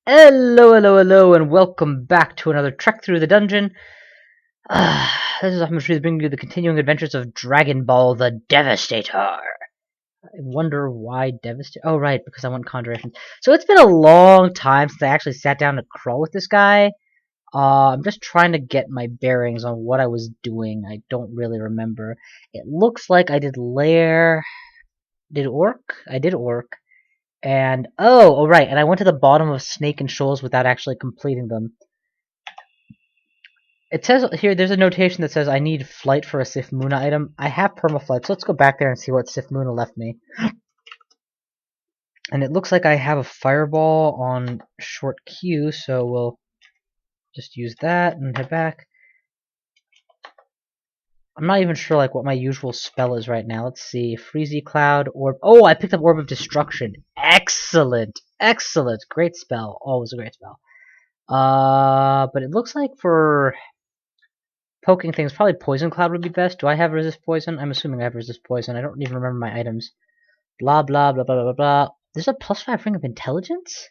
Hello, and welcome back to another trek through the dungeon. This is Ahmed Shreez bringing you the continuing adventures of Dragon Ball the Devastator. I wonder why Devastator? Oh, right, because I want Conjuration. So it's been a long time since I actually sat down to crawl with this guy. I'm just trying to get my bearings on what I was doing. I don't really remember. It looks like I did Lair. Did Orc? I did Orc. And oh right, and I went to the bottom of Snake and Shoals without actually completing them. It says here, there's a notation that says I need flight for a Sif Muna item. I have permaflight, so let's go back there and see what Sif Muna left me. And it looks like I have a fireball on short Q, so we'll just use that and head back. I'm not even sure like what my usual spell is right now. Let's see, Freezy Cloud, Orb. Oh, I picked up Orb of Destruction. Excellent, excellent, great spell. Always a great spell. But it looks like for poking things, probably Poison Cloud would be best. Do I have resist poison? I'm assuming I have resist poison. I don't even remember my items. Blah, blah, blah, blah, blah, blah. There's a +5 ring of intelligence?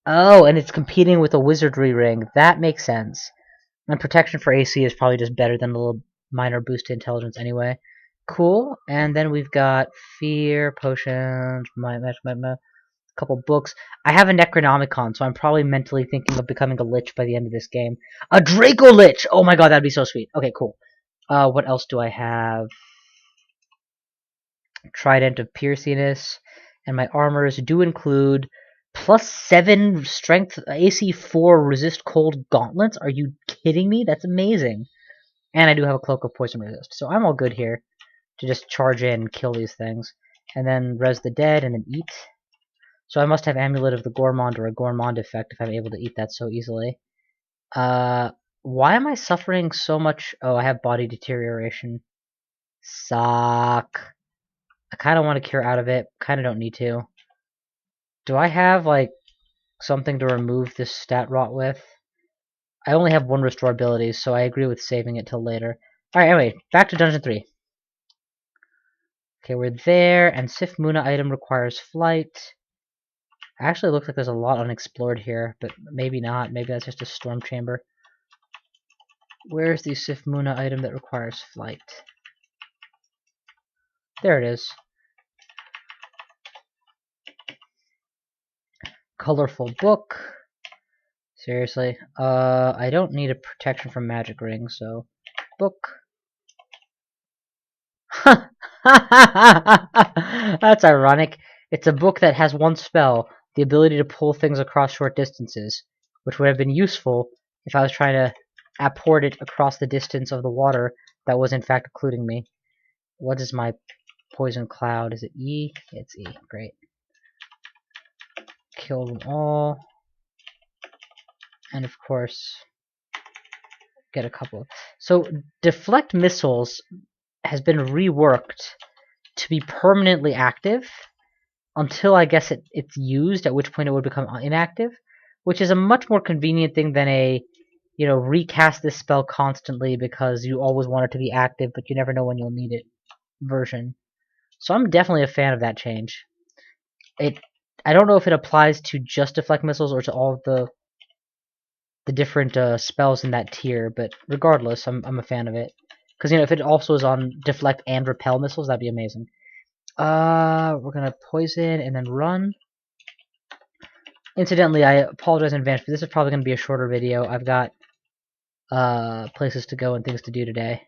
Oh, and it's competing with a wizardry ring. That makes sense. My protection for AC is probably just better than a little minor boost to intelligence anyway. Cool. And then we've got fear, potions, my couple books. I have a Necronomicon, so I'm probably mentally thinking of becoming a Lich by the end of this game. A Draco Lich! Oh my god, that'd be so sweet. Okay, cool. What else do I have? Trident of Pierciness. And my armors do include +7 strength, AC4 resist cold gauntlets. Are you kidding me? That's amazing. And I do have a cloak of poison resist. So I'm all good here to just charge in and kill these things. And then res the dead and then eat. So I must have Amulet of the Gourmand or a Gourmand effect if I'm able to eat that so easily. Why am I suffering so much? Oh, I have body deterioration. Suck. I kind of want to cure out of it. Kind of don't need to. Do I have, like, something to remove this stat rot with? I only have one restore ability, so I agree with saving it till later. Alright, anyway, back to Dungeon 3. Okay, we're there, and Sif Muna item requires flight. Actually, it looks like there's a lot unexplored here, but maybe not. Maybe that's just a storm chamber. Where's the Sif Muna item that requires flight? There it is. Colorful book. Seriously. I don't need a protection from magic ring, so book. That's ironic. It's a book that has one spell, the ability to pull things across short distances, which would have been useful if I was trying to apport it across the distance of the water that was in fact occluding me. What is my poison cloud? Is it E? It's E. Great. Kill them all. And of course, get a couple. So, deflect missiles has been reworked to be permanently active until I guess it's used, at which point it would become inactive, which is a much more convenient thing than a, recast this spell constantly because you always want it to be active, but you never know when you'll need it version. So I'm definitely a fan of that change. I don't know if it applies to just deflect missiles or to all of the different spells in that tier, but regardless, I'm a fan of it. Because, if it also is on deflect and repel missiles, that'd be amazing. We're gonna poison and then run. Incidentally, I apologize in advance, but this is probably gonna be a shorter video. I've got places to go and things to do today.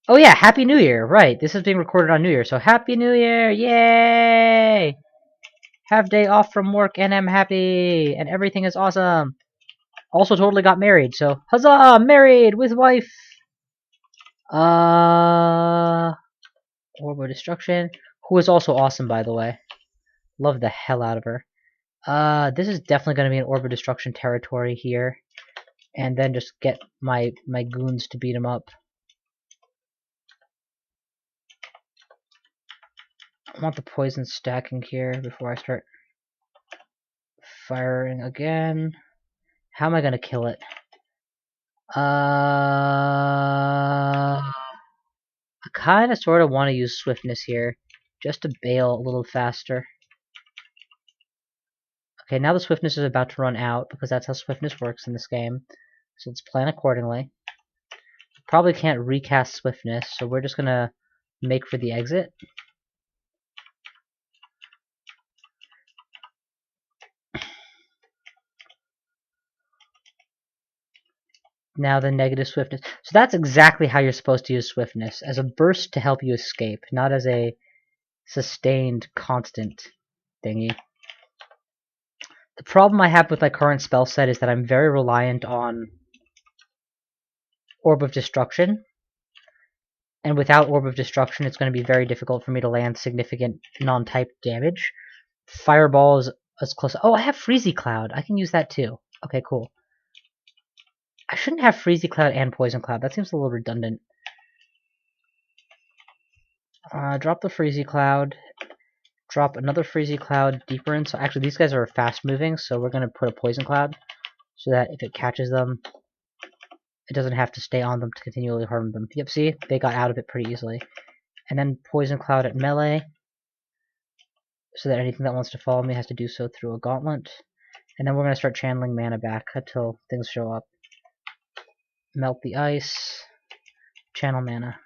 Oh yeah, Happy New Year! Right, this is being recorded on New Year, so Happy New Year! Yay! Have day off from work and I'm happy, and everything is awesome. Also totally got married, so huzzah! Married with wife! Orb of Destruction, who is also awesome, by the way. Love the hell out of her. This is definitely going to be an Orb of Destruction territory here. And then just get my goons to beat him up. I want the poison stacking here before I start firing again. How am I going to kill it? I kind of sort of want to use swiftness here, just to bail a little faster. Okay, now the swiftness is about to run out, because that's how swiftness works in this game. So let's plan accordingly. Probably can't recast swiftness, so we're just gonna make for the exit. Now the negative swiftness. So that's exactly how you're supposed to use swiftness, as a burst to help you escape, not as a sustained constant thingy. The problem I have with my current spell set is that I'm very reliant on Orb of Destruction. And without Orb of Destruction, it's going to be very difficult for me to land significant non-type damage. Fireball is as close. Oh, I have Freezy Cloud. I can use that too. Okay, cool. I shouldn't have Freezy Cloud and Poison Cloud. That seems a little redundant. Drop the Freezy Cloud. Drop another Freezy Cloud deeper in. So actually, these guys are fast moving, so we're going to put a Poison Cloud so that if it catches them, it doesn't have to stay on them to continually harm them. Yep, see? They got out of it pretty easily. And then Poison Cloud at melee, so that anything that wants to follow me has to do so through a gauntlet. And then we're going to start channeling mana back until things show up. Melt the ice. Channel mana.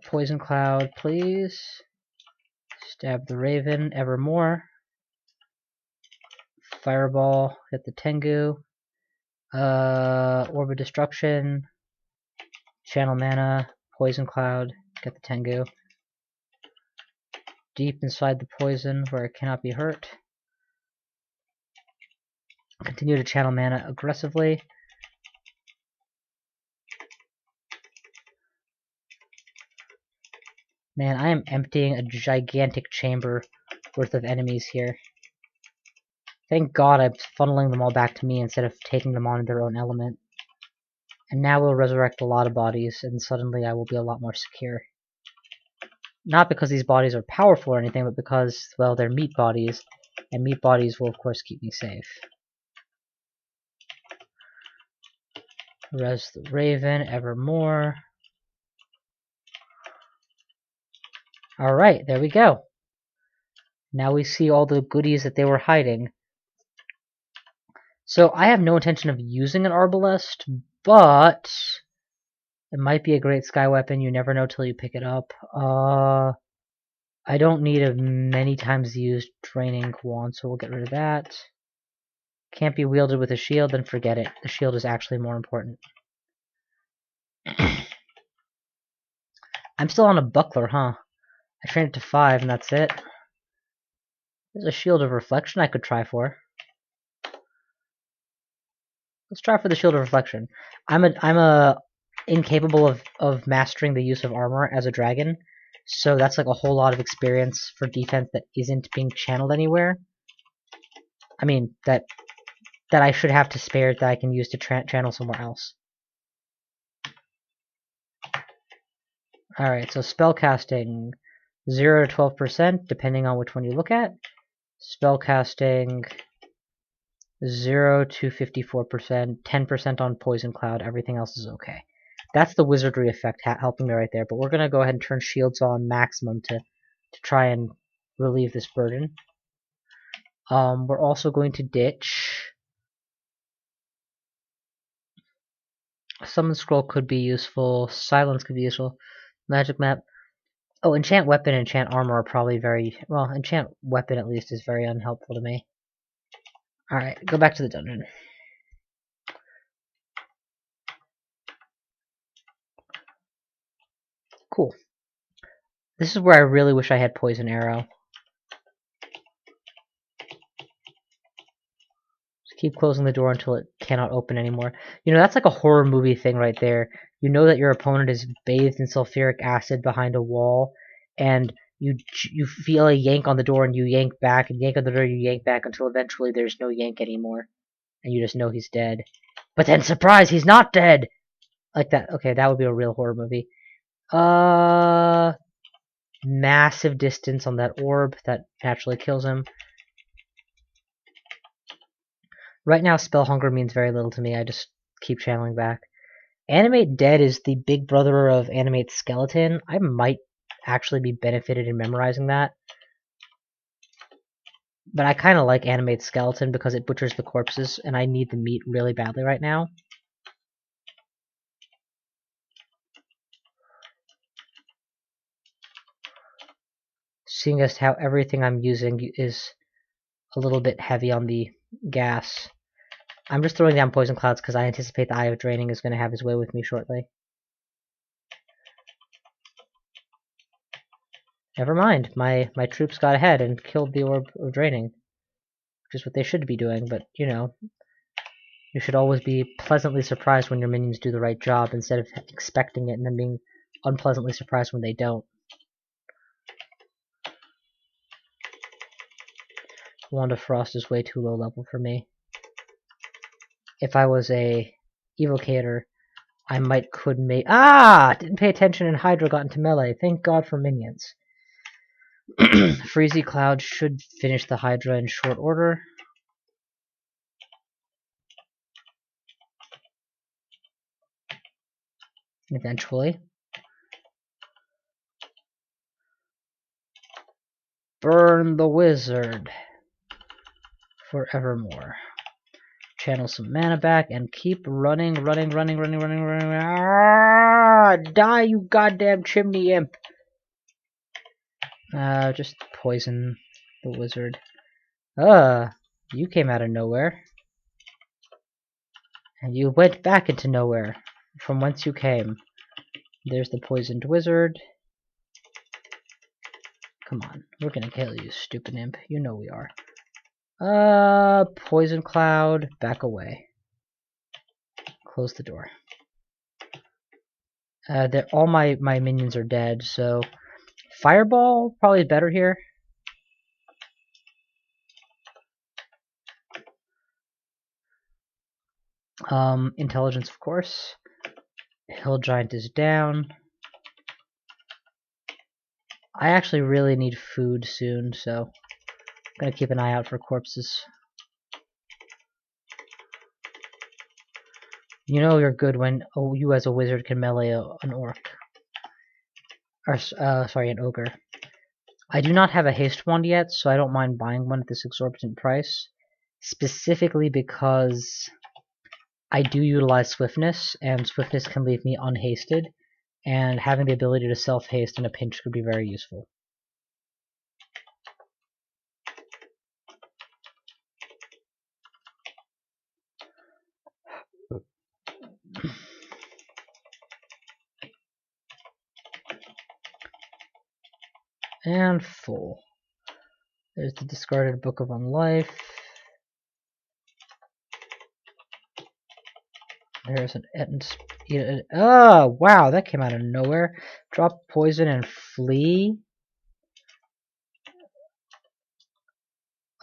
Poison Cloud, please. Stab the Raven, evermore. Fireball, hit the Tengu. Orb of Destruction. Channel mana. Poison Cloud, get the Tengu. Deep inside the poison where it cannot be hurt. Continue to channel mana aggressively. Man, I am emptying a gigantic chamber worth of enemies here. Thank God I'm funneling them all back to me instead of taking them on their own element. And now we'll resurrect a lot of bodies, and suddenly I will be a lot more secure. Not because these bodies are powerful or anything, but because, well, they're meat bodies, and meat bodies will of course keep me safe. Res the Raven, evermore. Alright, there we go. Now we see all the goodies that they were hiding. So I have no intention of using an Arbalest, but it might be a great sky weapon. You never know till you pick it up. I don't need a many times used draining wand, so we'll get rid of that. Can't be wielded with a shield, then forget it. The shield is actually more important. I'm still on a buckler, huh? I trained it to 5 and that's it. There's a shield of reflection I could try for. Let's try for the shield of reflection. I'm incapable of mastering the use of armor as a dragon, so that's like a whole lot of experience for defense that isn't being channeled anywhere. I mean, that I should have to spare that I can use to channel somewhere else. Alright, so spellcasting 0 to 12%, depending on which one you look at. Spellcasting 0 to 54%, 10% on Poison Cloud, everything else is okay. That's the wizardry effect helping me right there, but we're going to go ahead and turn shields on maximum to try and relieve this burden. We're also going to ditch. Summon Scroll could be useful, Silence could be useful, Magic Map. Oh, Enchant Weapon and Enchant Armor are probably very, well, Enchant Weapon at least is very unhelpful to me. Alright, go back to the dungeon. Cool. This is where I really wish I had Poison Arrow. Just keep closing the door until it cannot open anymore. You know, that's like a horror movie thing right there. You know that your opponent is bathed in sulfuric acid behind a wall, and you feel a yank on the door and you yank back, and yank on the door, you yank back until eventually there's no yank anymore. And you just know he's dead. But then, surprise, he's not dead! Like that. Okay, that would be a real horror movie. Massive distance on that orb that naturally kills him. Right now, Spell Hunger means very little to me. I just keep channeling back. Animate Dead is the big brother of Animate Skeleton. I might actually be benefited in memorizing that. But I kind of like animate skeleton because it butchers the corpses, and I need the meat really badly right now. Seeing as how everything I'm using is a little bit heavy on the gas. I'm just throwing down poison clouds because I anticipate the Eye of Draining is going to have his way with me shortly. Never mind, my troops got ahead and killed the Orb of Draining. Which is what they should be doing, but, you know, you should always be pleasantly surprised when your minions do the right job instead of expecting it and then being unpleasantly surprised when they don't. Wand of Frost is way too low level for me. If I was a evocator, I could make. Didn't pay attention and Hydra got into melee. Thank God for minions. Freezy Cloud should finish the Hydra in short order. Eventually. Burn the wizard. Forevermore. Channel some mana back and keep running. Die, you goddamn chimney imp! Just poison the wizard. You came out of nowhere. And you went back into nowhere, from whence you came. There's the poisoned wizard. Come on, we're gonna kill you, stupid imp. You know we are. Poison cloud, back away. Close the door. All my minions are dead, so fireball probably better here. Intelligence, of course. Hill Giant is down. I actually really need food soon, so I'm gonna keep an eye out for corpses. You know you're good when you as a wizard can melee an orc. Or, sorry, an ogre. I do not have a haste wand yet, so I don't mind buying one at this exorbitant price. Specifically because I do utilize swiftness, and swiftness can leave me unhasted, and having the ability to self-haste in a pinch could be very useful. And full. There's the discarded Book of Unlife. There's an oh, wow, that came out of nowhere. Drop poison and flee.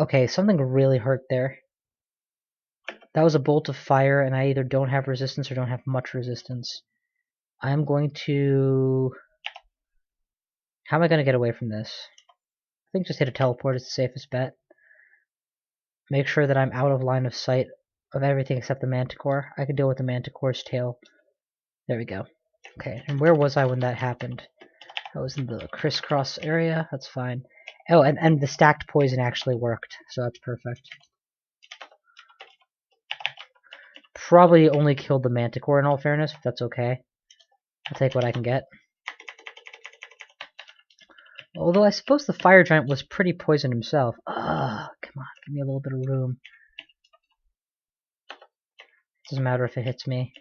Okay, something really hurt there. That was a bolt of fire, and I either don't have resistance or don't have much resistance. I'm going to... How am I going to get away from this? I think just hit a teleport is the safest bet. Make sure that I'm out of line of sight of everything except the Manticore. I can deal with the Manticore's tail. There we go. Okay, and where was I when that happened? I was in the crisscross area. That's fine. Oh, and the stacked poison actually worked, so that's perfect. Probably only killed the Manticore in all fairness, but that's okay. I'll take what I can get. Although I suppose the fire giant was pretty poisoned himself. Come on, give me a little bit of room. Doesn't matter if it hits me.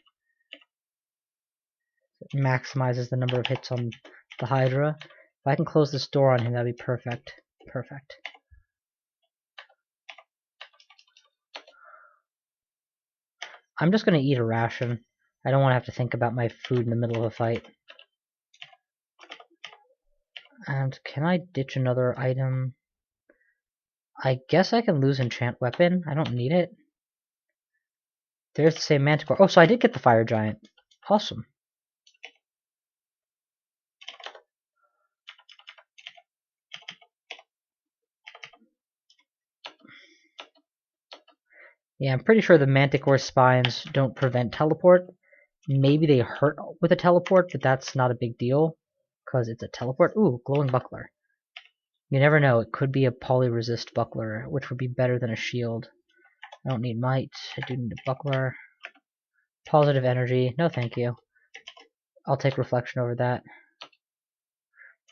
It maximizes the number of hits on the Hydra. If I can close this door on him, that'd be perfect. Perfect. I'm just gonna eat a ration. I don't want to have to think about my food in the middle of a fight. And can I ditch another item? I guess I can lose enchant weapon. I don't need it. There's the same Manticore. Oh, so I did get the fire giant. Awesome. Yeah, I'm pretty sure the Manticore spines don't prevent teleport. Maybe they hurt with a teleport, but that's not a big deal, because it's a teleport. Ooh, glowing buckler. You never know, it could be a poly-resist buckler, which would be better than a shield. I don't need might, I do need a buckler. Positive energy, no thank you. I'll take reflection over that.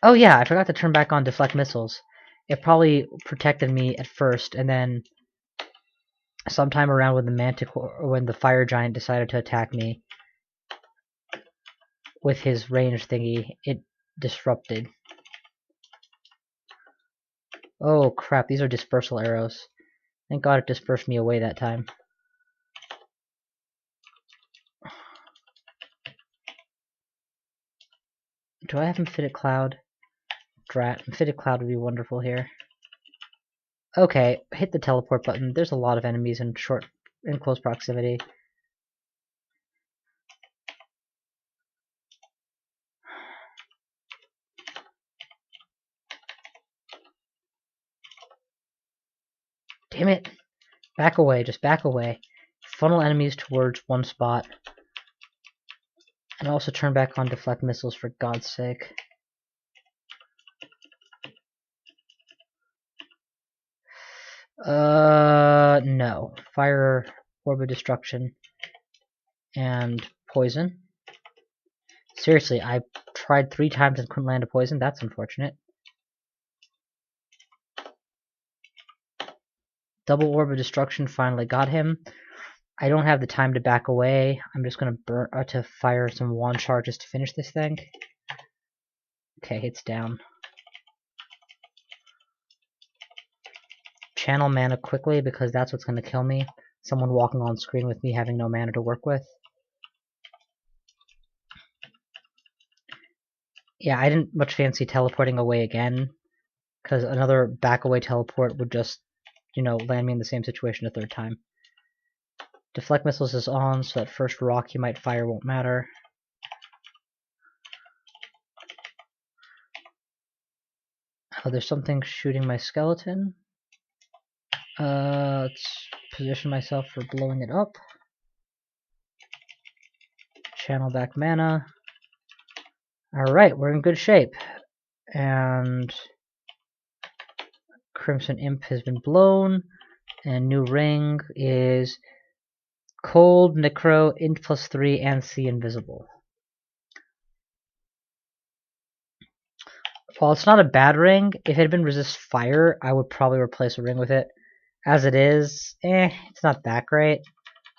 Oh yeah, I forgot to turn back on deflect missiles. It probably protected me at first, and then sometime around when the manticore, or when the fire giant decided to attack me with his range thingy, it disrupted. Oh crap, these are dispersal arrows. Thank god it dispersed me away that time. Do I have Amphibious Cloud? Drat. Amphibious Cloud would be wonderful here. Okay, hit the teleport button. There's a lot of enemies in close proximity. Damn it! Back away, just back away. Funnel enemies towards one spot. And also turn back on deflect missiles for God's sake. No. Fire, Orb of Destruction, and Poison. Seriously, I tried 3 times and couldn't land a poison. That's unfortunate. Double Orb of Destruction finally got him. I don't have the time to back away. I'm just gonna to fire some wand charges to finish this thing. Okay, it's down. Channel mana quickly because that's what's gonna kill me. Someone walking on screen with me having no mana to work with. Yeah, I didn't much fancy teleporting away again, because another back away teleport would just, land me in the same situation a 3rd time. Deflect missiles is on, so that first rock you might fire won't matter. Oh, there's something shooting my skeleton. Let's position myself for blowing it up. Channel back mana. Alright, we're in good shape. And Crimson Imp has been blown. And new ring is Cold, Necro, Int +3, and See Invisible. While it's not a bad ring, if it had been Resist Fire, I would probably replace a ring with it. As it is, it's not that great.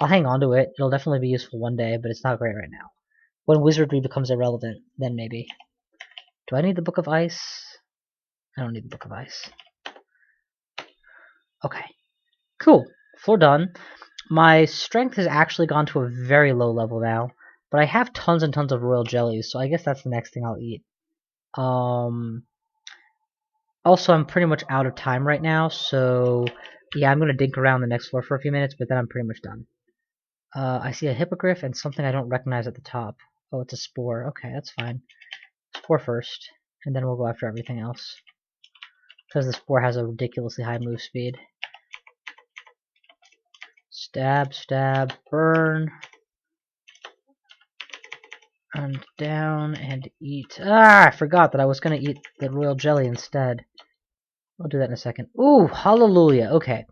I'll hang on to it. It'll definitely be useful one day, but it's not great right now. When Wizardry becomes irrelevant, then maybe. Do I need the Book of Ice? I don't need the Book of Ice. Okay. Cool. Floor done. My strength has actually gone to a very low level now, but I have tons and tons of royal jellies, so I guess that's the next thing I'll eat. Also, I'm pretty much out of time right now, so yeah, I'm going to dink around the next floor for a few minutes, but then I'm pretty much done. I see a hippogriff and something I don't recognize at the top. Oh, it's a spore. Okay, that's fine. Spore first, and then we'll go after everything else. Because the spore has a ridiculously high move speed. Stab, stab, burn. And down and eat. Ah, I forgot that I was going to eat the royal jelly instead. I'll do that in a second. Ooh, hallelujah. Okay.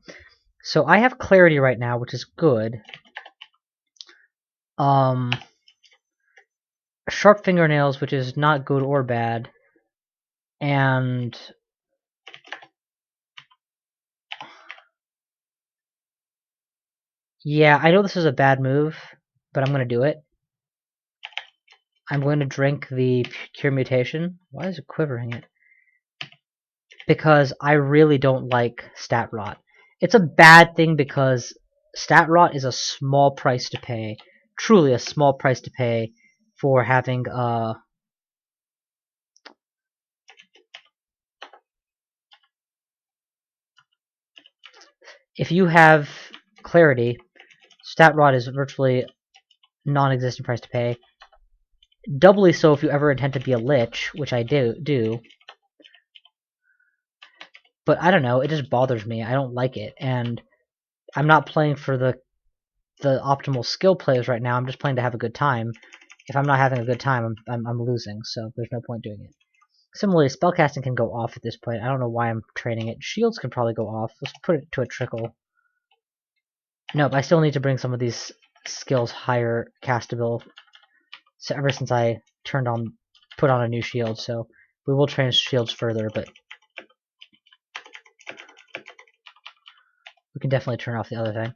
So I have clarity right now, which is good. Sharp fingernails, which is not good or bad. And yeah, I know this is a bad move, but I'm going to do it. I'm going to drink the Cure Mutation. Why is it quivering it? Because I really don't like Stat Rot. It's a bad thing because Stat Rot is a small price to pay. Truly a small price to pay for having if you have Clarity, Stat Rot is virtually non-existent price to pay. Doubly so if you ever intend to be a Lich, which I do. But I don't know, it just bothers me. I don't like it, and I'm not playing for the optimal skill plays right now. I'm just playing to have a good time. If I'm not having a good time, I'm losing, so there's no point doing it. Similarly, spellcasting can go off at this point. I don't know why I'm training it. Shields can probably go off. Let's put it to a trickle. Nope, I still need to bring some of these skills higher castable. So ever since I put on a new shield, so we will train shields further, but we can definitely turn off the other thing.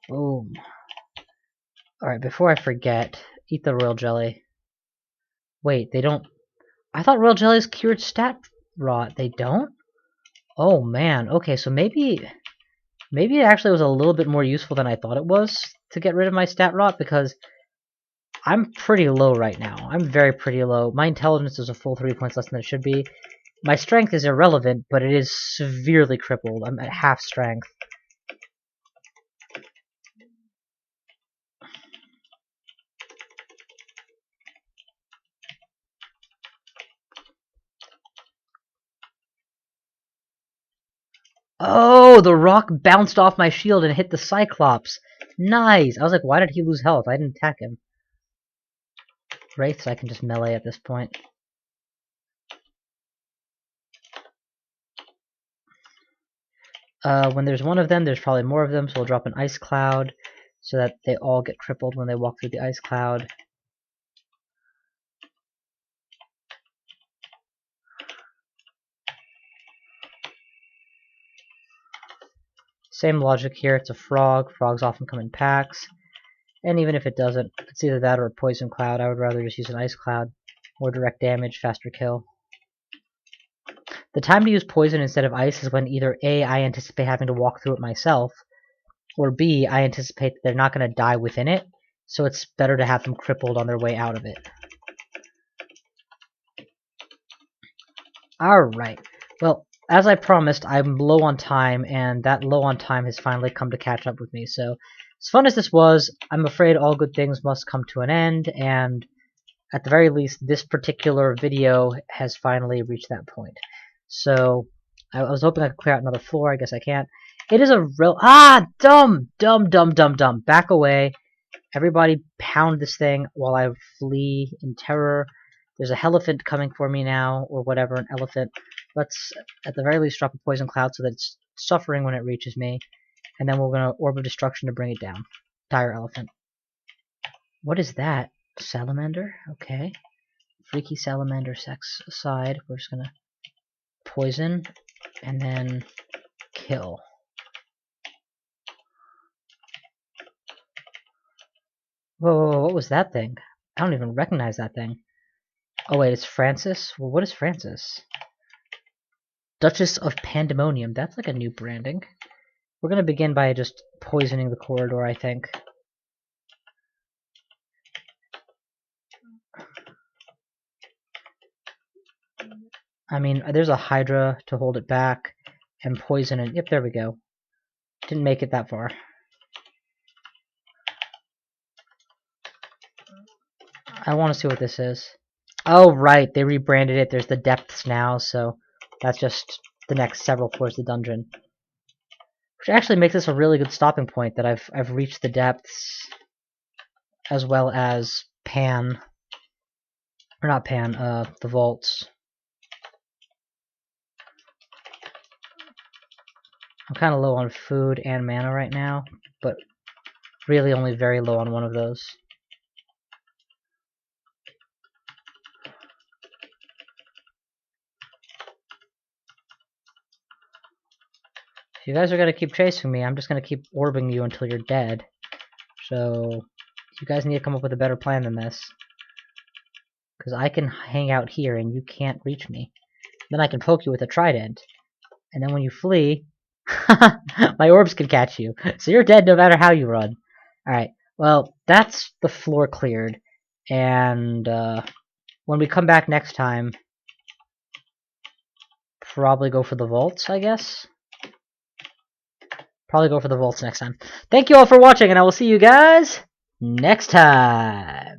Boom. Alright, before I forget, eat the royal jelly. Wait, they don't... I thought royal jellies cured stat rot. They don't? Oh man, okay, so maybe it actually was a little bit more useful than I thought it was to get rid of my stat rot, because I'm pretty low right now. I'm very pretty low. My intelligence is a full 3 points less than it should be. My strength is irrelevant, but it is severely crippled. I'm at half strength. Oh, the rock bounced off my shield and hit the Cyclops. Nice! I was like, why did he lose health? I didn't attack him. Wraiths I can just melee at this point. When there's one of them, there's probably more of them, so we'll drop an ice cloud so that they all get crippled when they walk through the ice cloud. Same logic here, it's a frog. Frogs often come in packs. And even if it doesn't, it's either that or a poison cloud. I would rather just use an ice cloud. More direct damage, faster kill. The time to use poison instead of ice is when either A, I anticipate having to walk through it myself, or B, I anticipate that they're not going to die within it, so it's better to have them crippled on their way out of it. Alright, well, as I promised, I'm low on time, and that low on time has finally come to catch up with me, so as fun as this was, I'm afraid all good things must come to an end, and at the very least, this particular video has finally reached that point. So, I was hoping I could clear out another floor. I guess I can't. It is a real... Ah! Dumb! Dumb. Back away. Everybody pound this thing while I flee in terror. There's a elephant coming for me now, or whatever, an elephant. Let's, at the very least, drop a poison cloud so that it's suffering when it reaches me. And then we're going to Orb of Destruction to bring it down. Dire elephant. What is that? Salamander? Okay. Freaky salamander sex aside, we're just gonna poison and then kill. Whoa, what was that thing? I don't even recognize that thing. Oh wait, it's Francis? Well, what is Francis? Duchess of Pandemonium. That's like a new branding. We're gonna begin by just poisoning the corridor, I think. I mean, there's a Hydra to hold it back, and poison and... Yep, there we go. Didn't make it that far. I want to see what this is. Oh, right, they rebranded it. There's the depths now, so that's just the next several floors of the dungeon. Which actually makes this a really good stopping point, that I've reached the depths, as well as Pan. Or not Pan, the vaults. I'm kind of low on food and mana right now, but really only very low on one of those. If you guys are going to keep chasing me, I'm just going to keep orbing you until you're dead. So, you guys need to come up with a better plan than this. Because I can hang out here and you can't reach me. Then I can poke you with a trident. And then when you flee, my orbs can catch you. So you're dead no matter how you run. Alright, well, that's the floor cleared. And when we come back next time, probably go for the vaults, I guess. Probably go for the vaults next time. Thank you all for watching, and I will see you guys next time.